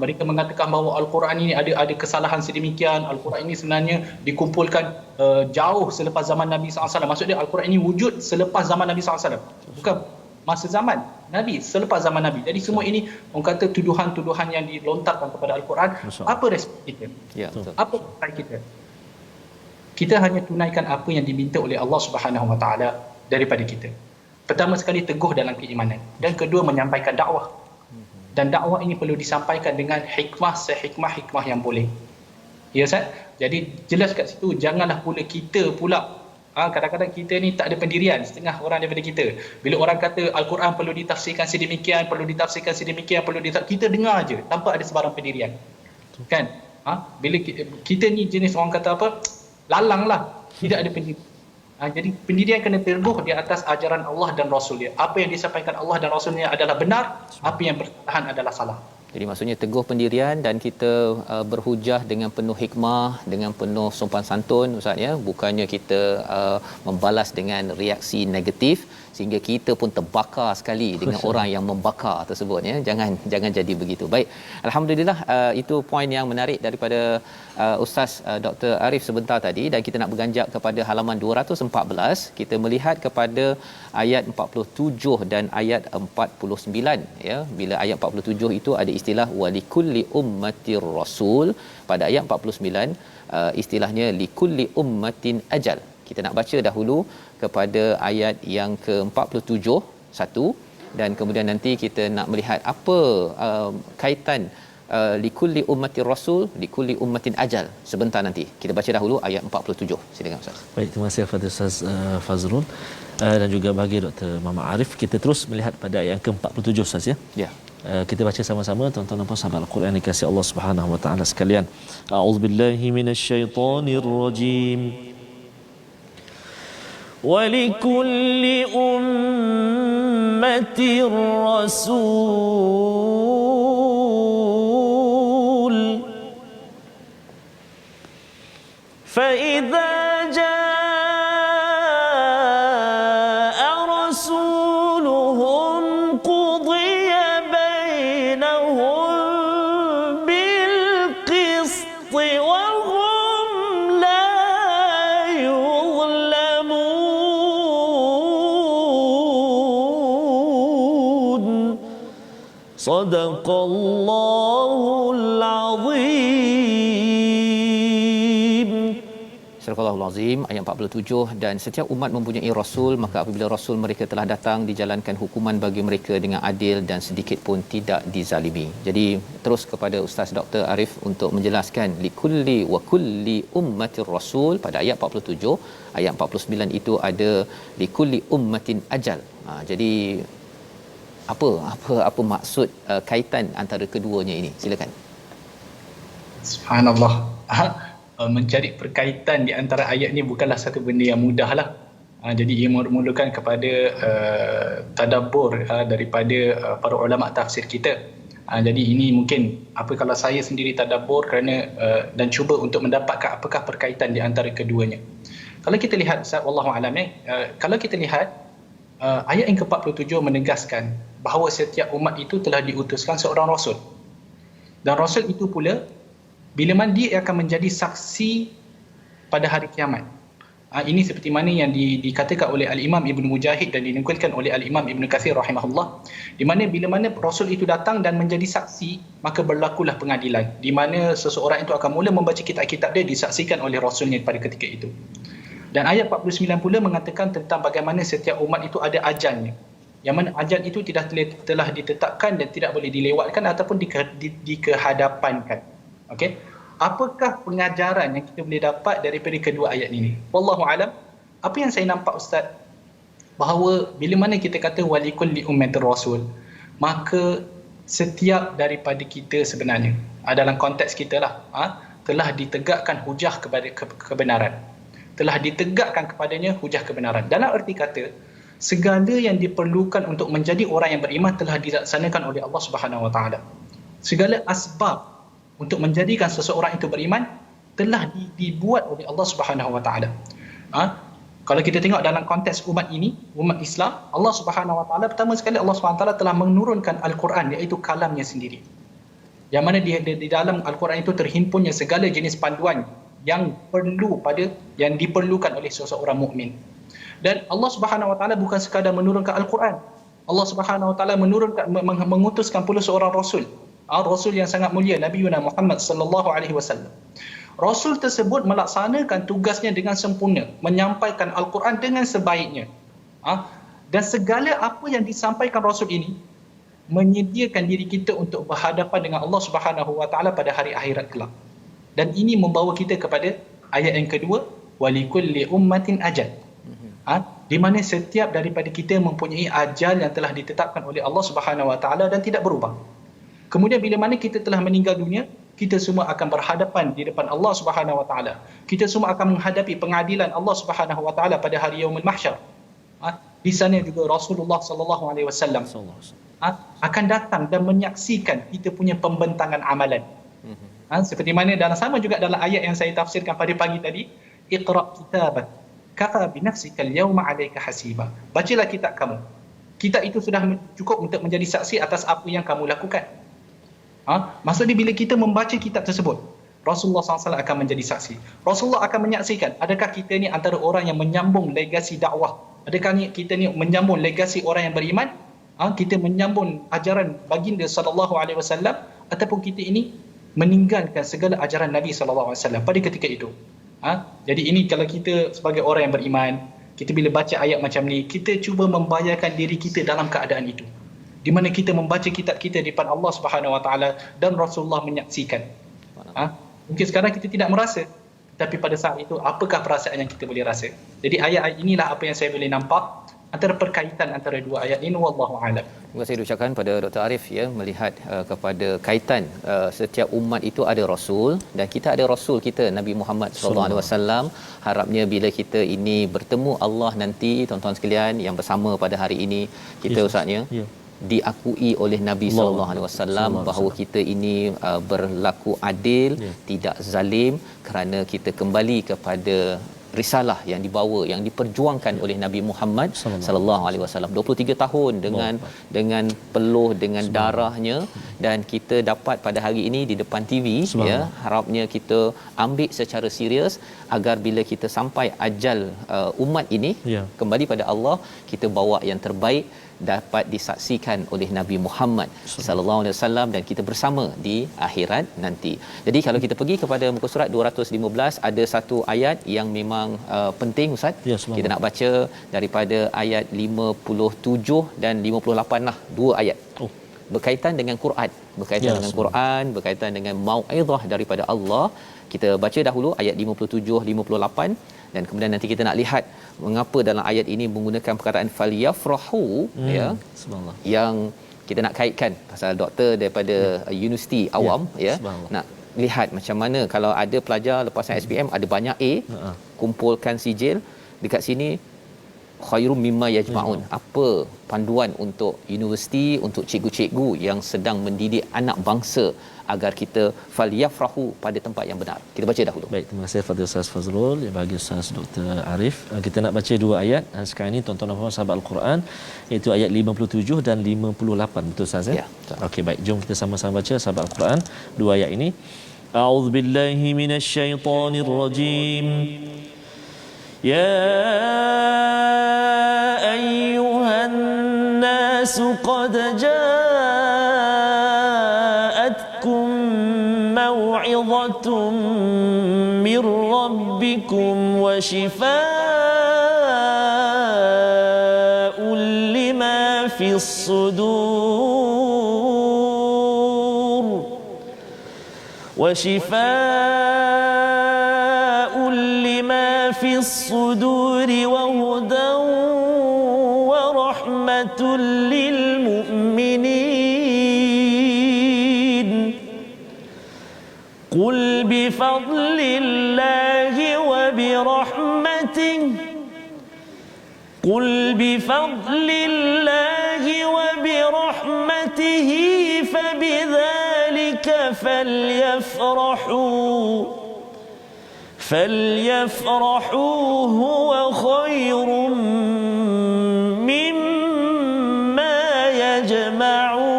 Speaker 3: mereka mengatakan bahawa Al-Quran ini ada kesalahan sedemikian, Al-Quran ini sebenarnya dikumpulkan jauh selepas zaman Nabi SAW. Maksudnya Al-Quran ini wujud selepas zaman Nabi SAW, bukan masa zaman Nabi, selepas zaman Nabi. Jadi semua ini orang kata tuduhan-tuduhan yang dilontarkan kepada Al-Quran. Apa respon kita?
Speaker 2: Ya, betul.
Speaker 3: Apa respon kita? Kita hanya tunaikan apa yang diminta oleh Allah Subhanahu Wa Taala daripada kita. Pertama sekali, teguh dalam keimanan, dan kedua, menyampaikan dakwah. Dan dakwah ini perlu disampaikan dengan hikmah, sehikmah-hikmah yang boleh. Ya Ustaz? Jadi jelas kat situ, janganlah pula kita pula kadang-kadang kita ni tak ada pendirian, setengah orang daripada kita. Bila orang kata Al-Quran perlu ditafsirkan sedemikian, kita dengar aje tanpa ada sebarang pendirian. Kan? Bila kita ni jenis orang kata apa? Lalang lah, tidak ada pendirian. Jadi pendirian kena teguh di atas ajaran Allah dan Rasulnya. Apa yang disampaikan Allah dan Rasulnya adalah benar, apa yang bertahan adalah salah.
Speaker 2: Jadi maksudnya teguh pendirian dan kita berhujah dengan penuh hikmah, dengan penuh sopan santun Ustaz ya. Bukannya kita membalas dengan reaksi negatif sehingga kita pun terbakar sekali dengan orang yang membakar tersebut ya. Jangan jadi begitu. Baik. Alhamdulillah, itu poin yang menarik daripada Ustaz Dr. Arif sebentar tadi, dan kita nak berganjak kepada halaman 214. Kita melihat kepada ayat 47 dan ayat 49 ya. Bila ayat 47 itu ada istilah walikulli ummatir rasul, pada ayat 49 istilahnya likulli ummatin ajal. Kita nak baca dahulu kepada ayat yang ke-47 satu, dan kemudian nanti kita nak melihat apa kaitan likulli ummatir rasul likulli ummatin ajal sebentar nanti. Kita baca dahulu ayat 47. Silakan Ustaz.
Speaker 1: Baik, terima kasih kepada Ustaz Fazrul dan juga bagi Dr. Muhammad Arif. Kita terus melihat pada ayat yang ke-47 Ustaz ya.
Speaker 2: Ya.
Speaker 1: Kita baca sama-sama, tuan-tuan dan puan sahabat Al-Quran dikasihi Allah Subhanahu wa taala sekalian. A'udzubillahi minasyaitonirrajim. وَلِكُلِّ أُمَّةٍ رَّسُولٌ فَإِذَا جَاءَ رَسُولُهُمْ قُضِيَ بَيْنَهُم بِالْقِسْطِ وَهُمْ لَا يُظْلَمُونَ صدق الله العظيم.
Speaker 2: Surah Al-Azim ayat 47. Dan setiap umat mempunyai rasul, maka apabila rasul mereka telah datang, dijalankan hukuman bagi mereka dengan adil dan sedikit pun tidak dizalimi. Jadi terus kepada Ustaz Dr. Arif untuk menjelaskan likulli wa kulli ummatir rasul pada ayat 47. Ayat 49 itu ada likulli ummatin ajal. Jadi apa maksud kaitan antara keduanya ini? Silakan.
Speaker 3: Subhanallah. Mencari perkaitan di antara ayat ni bukanlah satu benda yang mudah lah. Jadi ia memerlukan kepada tadabbur daripada para ulama tafsir kita. Jadi ini mungkin kalau saya sendiri tadabbur kerana dan cuba untuk mendapatkan apakah perkaitan di antara keduanya. Kalau kita lihat Ustaz, wallahu alam kalau kita lihat ayat yang ke-47 menegaskan bahawa setiap umat itu telah diutuskan seorang rasul. Dan rasul itu pula bila mana dia akan menjadi saksi pada hari kiamat. Ini seperti mana yang dikatakan oleh Al-Imam Ibn Mujahid dan dinukilkan oleh Al-Imam Ibn Kathir rahimahullah, di mana bila mana rasul itu datang dan menjadi saksi, maka berlakulah pengadilan, di mana seseorang itu akan mula membaca kitab-kitab dia disaksikan oleh rasulnya pada ketika itu. Dan ayat 49 pula mengatakan tentang bagaimana setiap umat itu ada ajalnya, yang mana ajal itu telah ditetapkan dan tidak boleh dilewatkan ataupun dikehadapankan. Okey, apakah pengajaran yang kita boleh dapat daripada kedua ayat ini? Wallahu alam. Apa yang saya nampak Ustaz, bahawa bila mana kita kata walikulli ummatir rasul, maka setiap daripada kita sebenarnya dalam konteks kita lah telah ditegakkan hujah kepada kebenaran, telah ditegakkan kepadanya hujah kebenaran. Dalam erti kata, segala yang diperlukan untuk menjadi orang yang beriman telah dilaksanakan oleh Allah Subhanahu Wa Taala. Segala asbab untuk menjadikan seseorang itu beriman telah dibuat oleh Allah Subhanahu Wa Taala. Kalau kita tengok dalam konteks umat ini, umat Islam, Allah Subhanahu Wa Taala pertama sekali Allah Subhanahu Wa Taala telah menurunkan Al-Quran, iaitu kalamnya sendiri. Yang mana di dalam Al-Quran itu terhimpunnya segala jenis panduan yang diperlukan oleh seseorang mukmin. Dan Allah Subhanahu Wa Taala bukan sekadar menurunkan Al-Quran. Allah Subhanahu Wa Taala mengutuskan pula seorang rasul. Rasul yang sangat mulia, Nabi Muhammad sallallahu alaihi wasallam. Rasul tersebut melaksanakan tugasnya dengan sempurna, menyampaikan Al-Quran dengan sebaiknya. Dan segala apa yang disampaikan Rasul ini menyediakan diri kita untuk berhadapan dengan Allah Subhanahu Wa Taala pada hari akhirat kelak. Dan ini membawa kita kepada ayat yang kedua, walikulli ummatin ajal. Di mana setiap daripada kita mempunyai ajal yang telah ditetapkan oleh Allah Subhanahu Wa Taala dan tidak berubah. Kemudian bila mana kita telah meninggal dunia, kita semua akan berhadapan di depan Allah Subhanahu Wa Taala. Kita semua akan menghadapi pengadilan Allah Subhanahu Wa Taala pada hari Yaumul Mahsyar. Di sana juga Rasulullah sallallahu alaihi wasallam akan datang dan menyaksikan kita punya pembentangan amalan. Seperti mana sama juga dalam ayat yang saya tafsirkan pada pagi tadi, Iqra' kitabak kafa bi nafsika al-yawma 'alayka hasiba. Bacalah kitab kamu. Kitab itu sudah cukup untuk menjadi saksi atas apa yang kamu lakukan. Maksudnya bila kita membaca kitab tersebut, Rasulullah SAW akan menjadi saksi. Rasulullah akan menyaksikan adakah kita ni antara orang yang menyambung legasi dakwah, adakah kita ni menyambung legasi orang yang beriman, kita menyambung ajaran baginda sallallahu alaihi wasallam, ataupun kita ini meninggalkan segala ajaran Nabi sallallahu alaihi wasallam pada ketika itu. Jadi ini kalau kita sebagai orang yang beriman, kita bila baca ayat macam ni, kita cuba membayarkan diri kita dalam keadaan itu, di mana kita membaca kitab kita di depan Allah Subhanahu Wa Taala dan Rasulullah menyaksikan. Mungkin sekarang kita tidak merasa, tapi pada saat itu apakah perasaan yang kita boleh rasa? Jadi ayat-ayat inilah apa yang saya boleh nampak antara perkaitan antara dua ayat ini, wallahu a'lam.
Speaker 2: Terima kasih diucapkan pada Dr. Arif melihat kepada kaitan setiap umat itu ada rasul, dan kita ada rasul kita Nabi Muhammad sallallahu alaihi wasallam. Harapnya bila kita ini bertemu Allah nanti, tuan-tuan sekalian yang bersama pada hari ini, kita ustaznya diakui oleh Nabi sallallahu alaihi wasallam bahawa kita ini berlaku adil, tidak zalim, kerana kita kembali kepada risalah yang dibawa, yang diperjuangkan oleh Nabi Muhammad sallallahu alaihi wasallam 23 tahun dengan peluh, dengan darahnya, dan kita dapat pada hari ini di depan TV. Harapnya kita ambil secara serius agar bila kita sampai ajal umat ini kembali pada Allah, kita bawa yang terbaik dapat disaksikan oleh Nabi Muhammad sallallahu alaihi wasallam, dan kita bersama di akhirat nanti. Jadi kalau kita pergi kepada muka surat 215, ada satu ayat yang memang penting ustaz. Kita nak baca daripada ayat 57 dan 58 lah, dua ayat. Berkaitan dengan Quran, berkaitan dengan mau'izah daripada Allah. Kita baca dahulu ayat 57 58, dan kemudian nanti kita nak lihat mengapa dalam ayat ini menggunakan perkataan falyafrahu, subhanallah, yang kita nak kaitkan pasal doktor daripada universiti awam nak lihat macam mana kalau ada pelajar lepasan SPM ada banyak A, kumpulkan sijil dekat sini, khairum mimma yajma'un. Apa panduan untuk universiti, untuk cikgu-cikgu yang sedang mendidik anak bangsa agar kita falyafrahu pada tempat yang benar. Kita baca dahulu.
Speaker 1: Baik, terima kasih Fadil Ustaz Fazrul, yang bagi Ustaz Dr. Arif. Kita nak baca dua ayat sekarang ini, tuan-tuan dan puan sahabat Al-Quran, iaitu ayat 57 dan 58. Betul Ustaz ya? Okey, baik, jom kita sama-sama baca sahabat Al-Quran dua ayat ini. A'udzubillahi minasyaitonirrajim. Ya ayyuhan nasu qad ja'atkum maw'izatun min rabbikum wa shifaa'un lima fis sudur wa shifaa'un lima fis suduri wa hudan wa rahmatul lil mu'minin. Qul bi fadlillahi wa bi rahmatihi Qul bi fadlillahi wa bi rahmatihi fabidzalika falyafrahu فليفرحوا هو خير مما يجمعون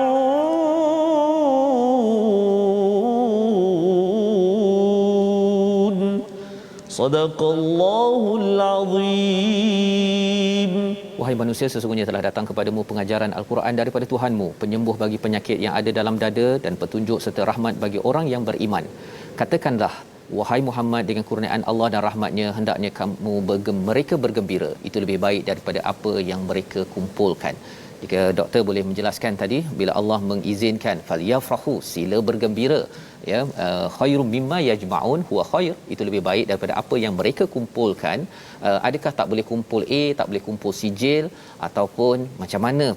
Speaker 1: صدق الله العظيم.
Speaker 2: Wahai manusia, sesungguhnya telah datang kepadamu pengajaran Al-Quran daripada Tuhanmu, penyembuh bagi penyakit yang ada dalam dada dan petunjuk serta rahmat bagi orang yang beriman. Katakanlah, wahai Muhammad, dengan kurniaan Allah dan rahmatnya hendaknya kamu mereka bergembira. Itu lebih baik daripada apa yang mereka kumpulkan. Jika doktor boleh menjelaskan tadi, bila Allah mengizinkan falyafrahu, sila bergembira, ya, khairum mimma yajma'un huwa khair, itu lebih baik daripada apa yang mereka kumpulkan. Adakah tak boleh kumpul A, tak boleh kumpul sijil, ataupun macam mana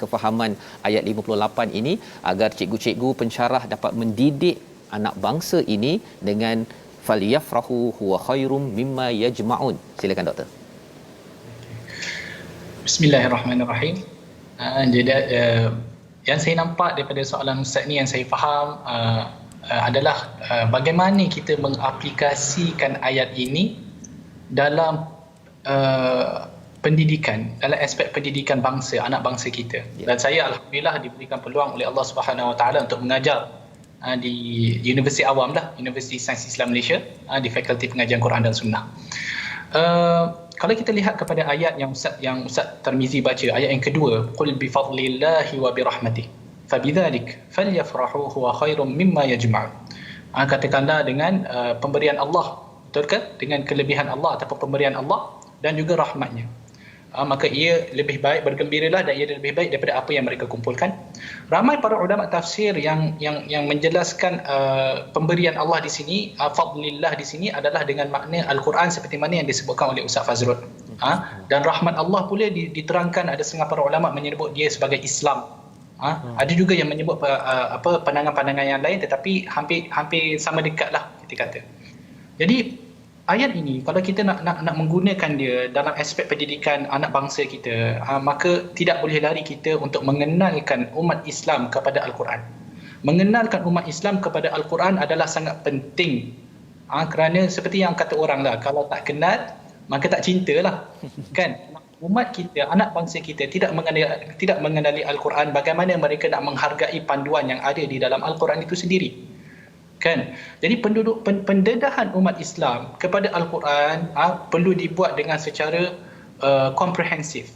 Speaker 2: kefahaman ayat 58 ini agar cikgu-cikgu pensyarah dapat mendidik anak bangsa ini dengan falyafrahu huwa khairum mimma yajma'un? Silakan doktor.
Speaker 3: Bismillahirrahmanirrahim. Jadi yang saya nampak daripada soalan Ustaz ni, yang saya faham adalah bagaimana kita mengaplikasikan ayat ini dalam pendidikan, dalam aspek pendidikan bangsa, anak bangsa kita. Dan saya alhamdulillah diberikan peluang oleh Allah Subhanahu Wa Taala untuk mengajar di Universiti Awam lah, Universiti Sains Islam Malaysia, di Fakulti Pengajian Quran dan Sunnah. Kalau kita lihat kepada ayat yang Ustaz Tirmizi baca, ayat yang kedua, qul bi fadlillahi wa bi rahmatih fabidzalik falyafrahu huwa khairum mimma yajma'un. Katakanlah dengan pemberian Allah, betul ke? Dengan kelebihan Allah ataupun pemberian Allah dan juga rahmatnya, maka ia lebih baik, bergembiralah, dan ia lebih baik daripada apa yang mereka kumpulkan. Ramai para ulama tafsir yang menjelaskan pemberian Allah di sini, fadlillah di sini adalah dengan makna Al-Quran seperti mana yang disebutkan oleh Ustaz Fazrul. Dan rahmat Allah pula diterangkan, ada setengah para ulama menyebut dia sebagai Islam. Ada juga yang menyebut pandangan-pandangan yang lain, tetapi hampir sama dekatlah kita kata. Jadi ayat ini kalau kita nak menggunakan dia dalam aspek pendidikan anak bangsa kita, maka tidak boleh lari kita untuk mengenalkan umat Islam kepada Al-Quran. Mengenalkan umat Islam kepada Al-Quran adalah sangat penting. Kerana seperti yang kata orang lah, kalau tak kenal maka tak cintalah. Kan? Umat kita, anak bangsa kita tidak mengenali Al-Quran, bagaimana mereka nak menghargai panduan yang ada di dalam Al-Quran itu sendiri. Kan? Jadi pendedahan umat Islam kepada Al-Quran perlu dibuat dengan secara komprehensif,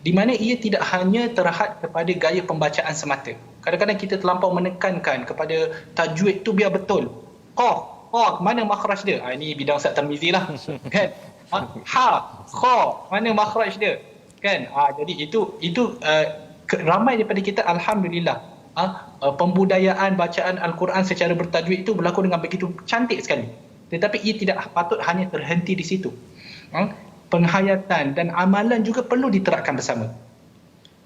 Speaker 3: di mana ia tidak hanya terhad kepada gaya pembacaan semata. Kadang-kadang kita terlampau menekankan kepada tajwid tu biar betul. Qaf, mana makhraj dia? Ini bidang Ustaz Tirmizi lah. Kan? Ha, kha, mana makhraj dia? Kan? Jadi itu ramai daripada kita alhamdulillah, pembudayaan bacaan Al-Quran secara bertajwid itu berlaku dengan begitu cantik sekali. Tetapi ia tidak patut hanya terhenti di situ. Penghayatan dan amalan juga perlu diterapkan bersama.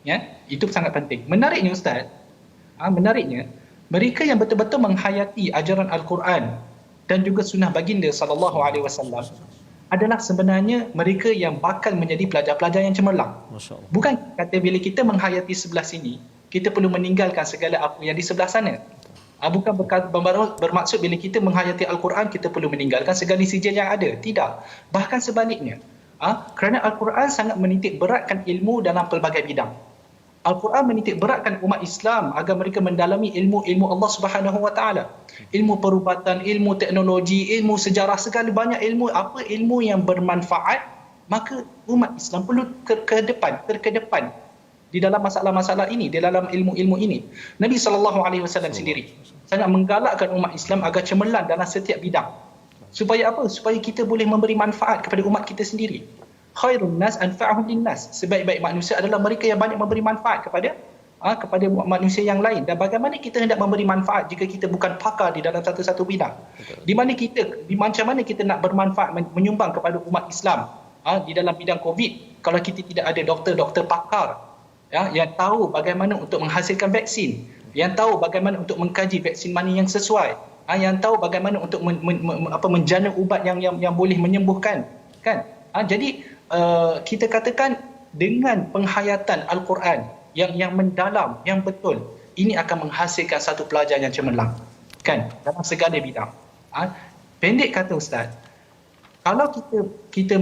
Speaker 3: Ya, itu sangat penting. Menariknya Ustaz, menariknya mereka yang betul-betul menghayati ajaran Al-Quran dan juga sunnah baginda sallallahu alaihi wasallam adalah sebenarnya mereka yang bakal menjadi pelajar-pelajar yang cemerlang. Bukan kata bila kita menghayati sebelah sini, kita perlu meninggalkan segala apa yang di sebelah sana. Bukan bermaksud bila kita menghayati Al-Quran, kita perlu meninggalkan segala sijil yang ada. Tidak. Bahkan sebaliknya. Kerana Al-Quran sangat menitik beratkan ilmu dalam pelbagai bidang. Al-Quran menitik beratkan umat Islam agar mereka mendalami ilmu Allah Subhanahu Wa Taala. Ilmu perubatan, ilmu teknologi, ilmu sejarah, segala banyak ilmu. Apa ilmu yang bermanfaat, maka umat Islam perlu terkedepan di dalam masalah-masalah ini, di dalam ilmu-ilmu ini. Nabi SAW sendiri sangat menggalakkan umat Islam agar cemerlang dalam setiap bidang. Supaya apa? Supaya kita boleh memberi manfaat kepada umat kita sendiri. Khairun nas anfa'uhum linnas. Sebaik-baik manusia adalah mereka yang banyak memberi manfaat kepada manusia yang lain. Dan bagaimana kita hendak memberi manfaat jika kita bukan pakar di dalam satu-satu bidang? Macam mana kita nak bermanfaat, menyumbang kepada umat Islam di dalam bidang COVID kalau kita tidak ada doktor-doktor pakar yang tahu bagaimana untuk menghasilkan vaksin, yang tahu bagaimana untuk mengkaji vaksin mana yang sesuai, yang tahu bagaimana untuk menjana ubat yang boleh menyembuhkan, kan? Jadi kita katakan dengan penghayatan Al-Quran yang mendalam, yang betul, ini akan menghasilkan satu pelajar yang cemerlang, kan, dalam segala bidang. Pendek kata Ustaz, Kalau kita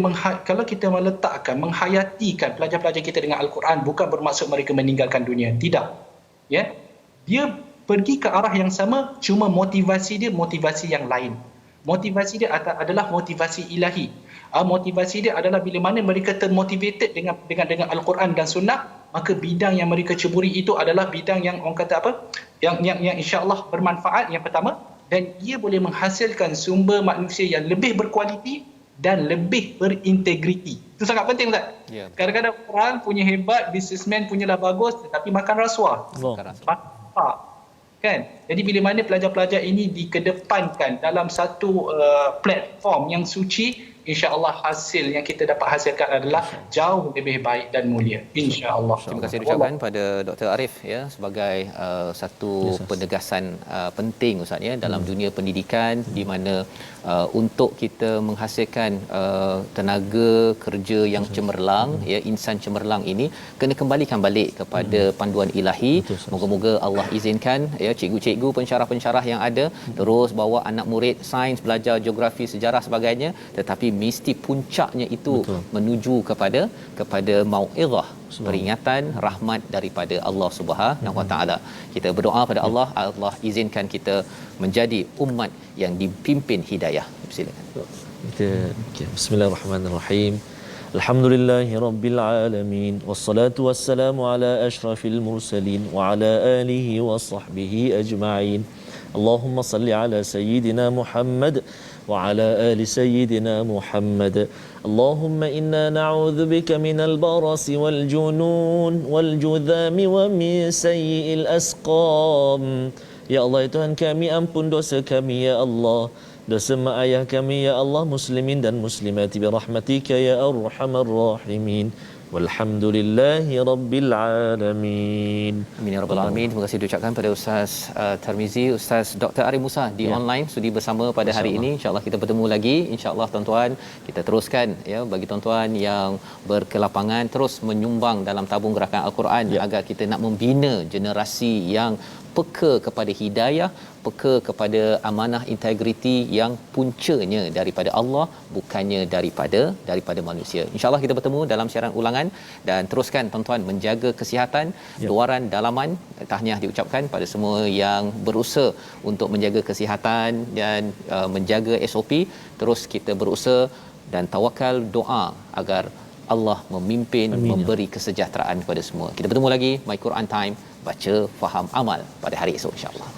Speaker 3: meletakkan, menghayatikan pelajar-pelajar kita dengan Al-Quran, bukan bermaksud mereka meninggalkan dunia, tidak. Ya, dia pergi ke arah yang sama, cuma motivasi dia motivasi yang lain. Motivasi dia adalah motivasi ilahi. Motivasi dia adalah bila mana mereka termotivated dengan Al-Quran dan Sunnah, maka bidang yang mereka ceburi itu adalah bidang yang orang kata apa? Yang insya-Allah bermanfaat yang pertama, dan ia boleh menghasilkan sumber manusia yang lebih berkualiti dan lebih berintegriti. Itu sangat penting, Ustaz.
Speaker 2: Ya.
Speaker 3: Kadang-kadang orang punya hebat, businessman punyalah bagus, tetapi makan rasuah. Kan? Jadi bila mana pelajar-pelajar ini dikedepankan dalam satu platform yang suci, insya-Allah hasil yang kita dapat hasilkan adalah jauh lebih baik dan mulia, insya-Allah.
Speaker 2: Terima kasih diucapkan pada Dr. Arif ya, sebagai satu penegasan penting Ustaz ya, dalam dunia pendidikan, di mana untuk kita menghasilkan tenaga kerja yang cemerlang ya, insan cemerlang ini kena kembalikan balik kepada panduan ilahi. Moga-moga Allah izinkan ya, cikgu-cikgu, pensyarah-pensyarah yang ada terus bawa anak murid sains, belajar geografi, sejarah sebagainya, tetapi mesti puncaknya itu menuju kepada mau'izah, peringatan, rahmat daripada Allah Subhanahu Wa Taala. Kita berdoa pada Allah, Allah izinkan kita menjadi umat yang dipimpin hidayah. Silakan.
Speaker 1: Bismillahirrahmanirrahim. Alhamdulillahirabbil alamin, wassalatu wassalamu ala asyrafil mursalin wa ala alihi wa sahbihi ajma'in. Allahumma salli ala sayyidina Muhammad wa ala ali sayyidina Muhammad. Allahumma inna na'udzu bika minal barasi wal junun wal judhami wa min sayyi'il asqam. Ya Allah, ya Tuhan kami, ampun dosa kami ya Allah, dosa mak ayah kami ya Allah, muslimin dan muslimat bi rahmatika ya arhamar rahimin. Walhamdulillahi rabbil alamin.
Speaker 2: Amin ya rabbal alamin. Terima kasih diucapkan pada Ustaz Tarmizi, Ustaz Dr. Arif Musa di online sudi bersama pada hari ini. Insya-Allah kita bertemu lagi. Insya-Allah tuan-tuan, kita teruskan ya, bagi tuan-tuan yang berkelapangan terus menyumbang dalam tabung gerakan Al-Quran agar kita nak membina generasi yang peka kepada hidayah, peka kepada amanah integriti yang puncanya daripada Allah, bukannya daripada manusia. InsyaAllah kita bertemu dalam siaran ulangan, dan teruskan tuan-tuan menjaga kesihatan. Luaran dalaman tahniah diucapkan pada semua yang berusaha untuk menjaga kesihatan dan menjaga SOP. Terus kita berusaha dan tawakal, doa agar Allah memimpin, memberi kesejahteraan kepada semua. Kita bertemu lagi My Quran Time, baca, faham, amal pada hari esok insya-Allah.